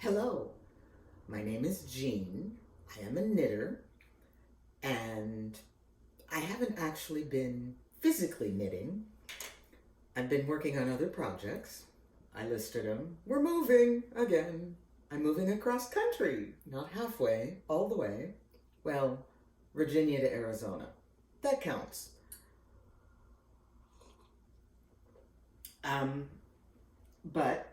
Hello, my name is Jean. I am a knitter, and I haven't actually been physically knitting. I've been working on other projects. I listed them. We're moving again. I'm moving across country, not halfway, all the way. Well, Virginia to Arizona. That counts. But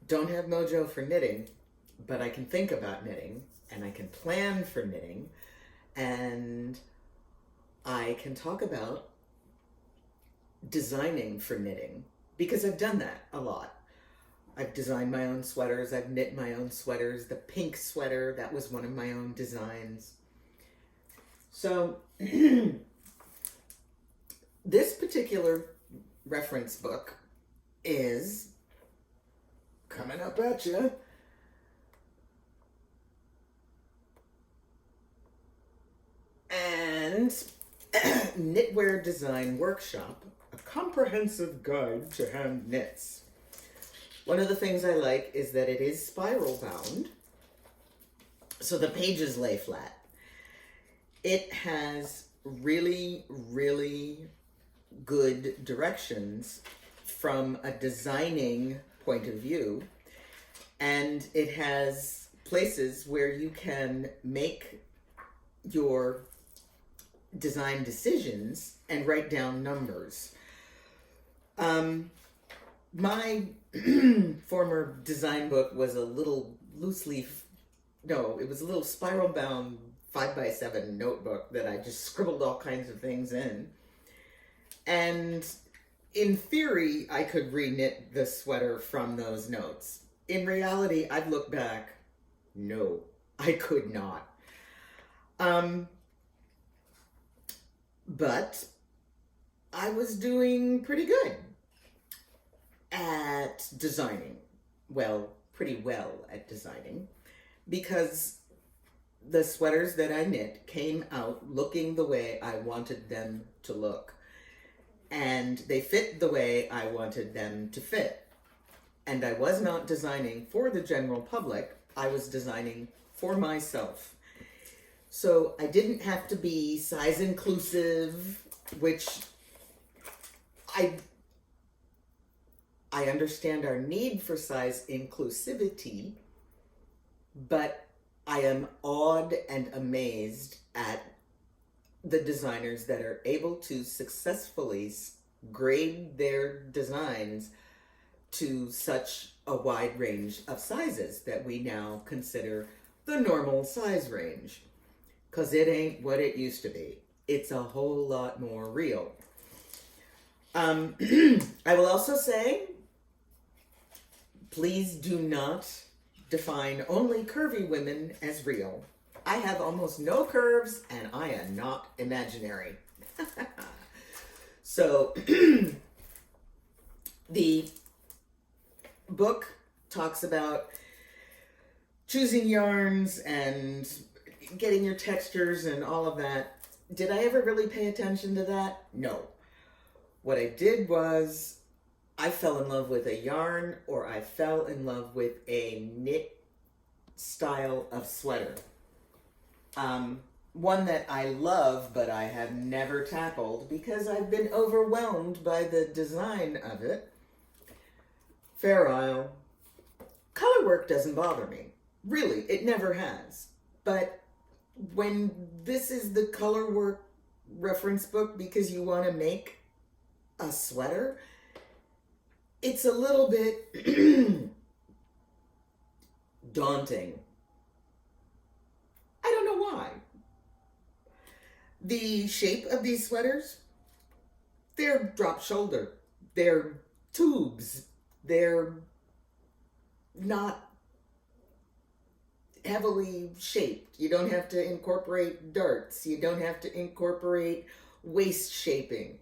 don't have mojo for knitting, but I can think about knitting and I can plan for knitting and I can talk about designing for knitting because I've done that a lot. I've designed my own sweaters, I've knit my own sweaters. The pink sweater, that was one of my own designs. So this particular reference book is coming up at you. And Knitwear Design Workshop, a comprehensive guide to hand knits. One of the things I like is that it is spiral bound, so the pages lay flat. It has really, really good directions from a designing point of view, and it has places where you can make your design decisions and write down numbers. My former design book was a little it was a little spiral bound 5x7 notebook that I just scribbled all kinds of things in. And in theory, I could re-knit the sweater from those notes. In reality, I'd look back, no, I could not. But I was doing pretty good at designing. Well, pretty well at designing, because the sweaters that I knit came out looking the way I wanted them to look. And they fit the way I wanted them to fit. And I was not designing for the general public, I was designing for myself. So I didn't have to be size inclusive, which I understand our need for size inclusivity, but I am awed and amazed at the designers that are able to successfully grade their designs to such a wide range of sizes that we now consider the normal size range. Because it ain't what it used to be. It's a whole lot more real. I will also say, please do not define only curvy women as real. I have almost no curves and I am not imaginary. So the book talks about choosing yarns and getting your textures and all of that. Did I ever really pay attention to that? No. What I did was I fell in love with a yarn, or I fell in love with a knit style of sweater. One that I love, but I have never tackled because I've been overwhelmed by the design of it. Fair Isle. Color work doesn't bother me. Really, it never has. But when this is the color work reference book because you want to make a sweater, it's a little bit daunting. I don't know why. The shape of these sweaters, they're drop shoulder, they're tubes, they're not heavily shaped. You don't have to incorporate darts. You don't have to incorporate waist shaping.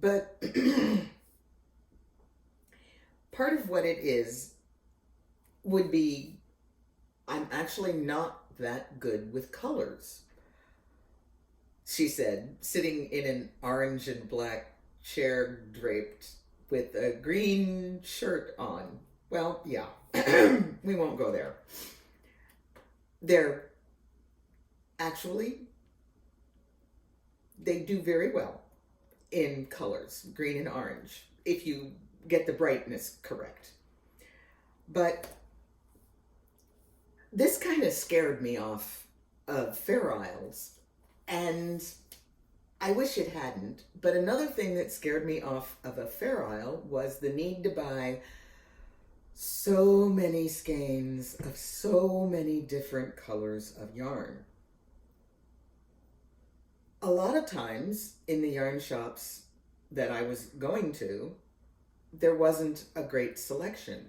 But part of what it is would be, I'm actually not that good with colors, she said, sitting in an orange and black chair draped with a green shirt on. Well, yeah, we won't go there. They're actually, they do very well in colors, green and orange, if you get the brightness correct. But this kind of scared me off of Fair Isles, and I wish it hadn't. But another thing that scared me off of a Fair Isle was the need to buy so many skeins of so many different colors of yarn. A lot of times in the yarn shops that I was going to, there wasn't a great selection.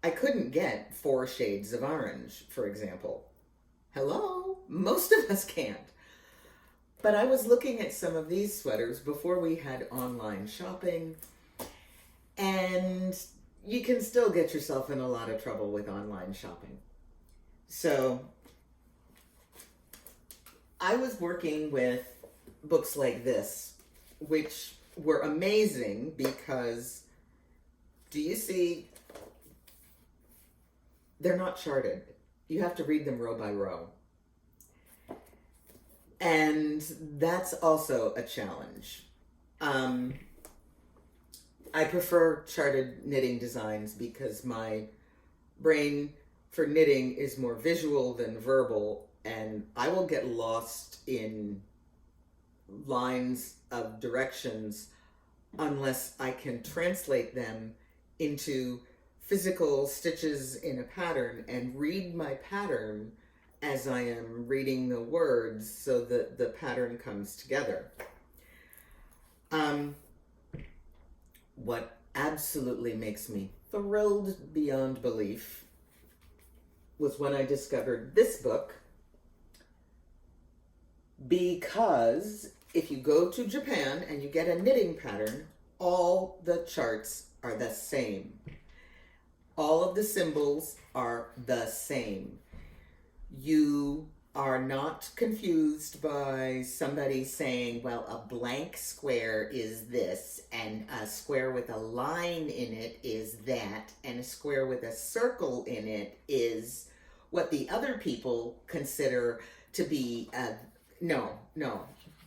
I couldn't get 4 shades of orange, for example. Hello? Most of us can't. But I was looking at some of these sweaters before we had online shopping, and you can still get yourself in a lot of trouble with online shopping. So I was working with books like this, which were amazing because, do you see, they're not charted. You have to read them row by row. And that's also a challenge. I prefer charted knitting designs because my brain for knitting is more visual than verbal, and I will get lost in lines of directions unless I can translate them into physical stitches in a pattern and read my pattern as I am reading the words so that the pattern comes together. What absolutely makes me thrilled beyond belief was when I discovered this book, because if you go to Japan and you get a knitting pattern, all the charts are the same. All of the symbols are the same. You are not confused by somebody saying, well, a blank square is this, and a square with a line in it is that, and a square with a circle in it is what the other people consider to be a... No.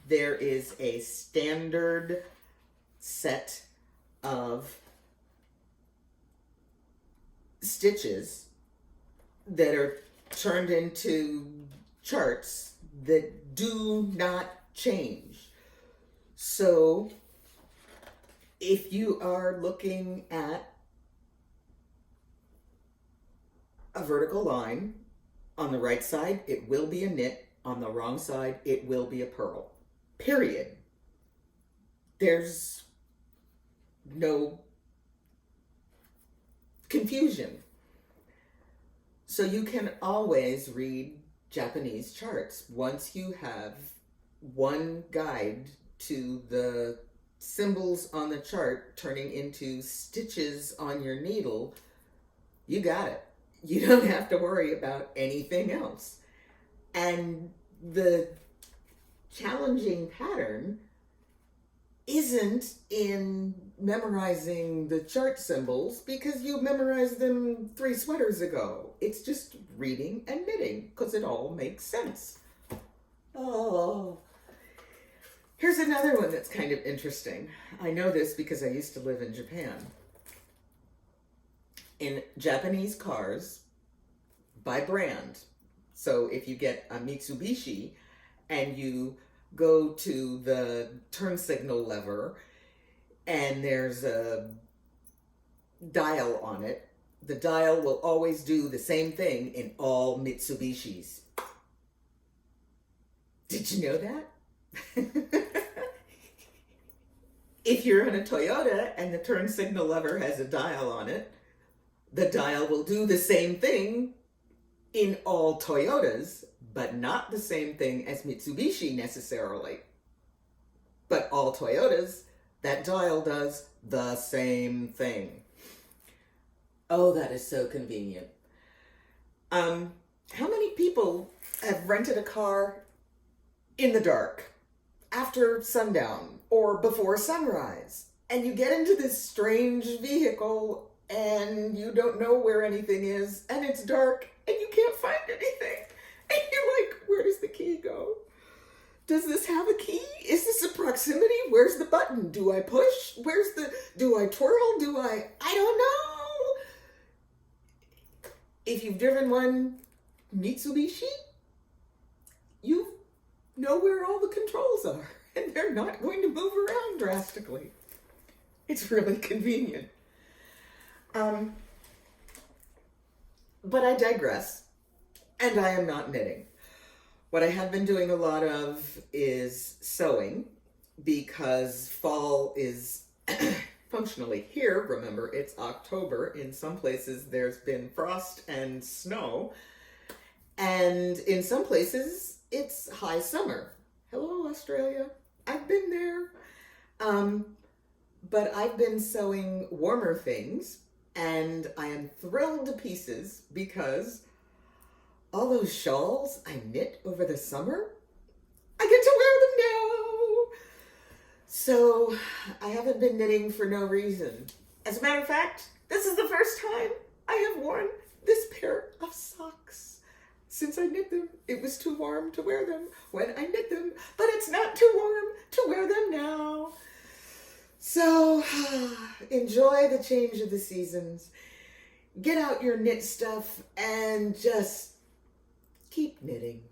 There is a standard set of stitches that are turned into charts that do not change. So if you are looking at a vertical line, on the right side it will be a knit, on the wrong side it will be a purl. Period. There's no confusion. So you can always read Japanese charts. Once you have one guide to the symbols on the chart turning into stitches on your needle, you got it. You don't have to worry about anything else. And the challenging pattern isn't in memorizing the chart symbols because you memorized them 3 sweaters ago. It's just reading and knitting because it all makes sense. Oh, here's another one that's kind of interesting. I know this because I used to live in Japan. In Japanese cars, by brand, so if you get a Mitsubishi and you go to the turn signal lever and there's a dial on it, the dial will always do the same thing in all Mitsubishis. Did you know that? If you're in a Toyota and the turn signal lever has a dial on it, the dial will do the same thing in all Toyotas, but not the same thing as Mitsubishi necessarily. But all Toyotas, that dial does the same thing. Oh, that is so convenient. How many people have rented a car in the dark, after sundown, or before sunrise? and you get into this strange vehicle and you don't know where anything is, and it's dark and you can't find anything. And you're like, where does the key go? Does this have a key? Is this a proximity? Where's the button? Do I push? Do I twirl? I don't know. If you've driven one Mitsubishi, you know where all the controls are, and they're not going to move around drastically. It's really convenient. But I digress, and I am not knitting. What I have been doing a lot of is sewing, because fall is functionally here. Remember, it's October. In some places there's been frost and snow, and in some places it's high summer. Hello, Australia. I've been there. But I've been sewing warmer things, and I am thrilled to pieces because all those shawls I knit over the summer, I get to wear them now. So I haven't been knitting for no reason. As a matter of fact, this is the first time I have worn this pair of socks since I knit them. It was too warm to wear them when I knit them, but it's not too warm to wear them now. So enjoy the change of the seasons. Get out your knit stuff and just keep knitting.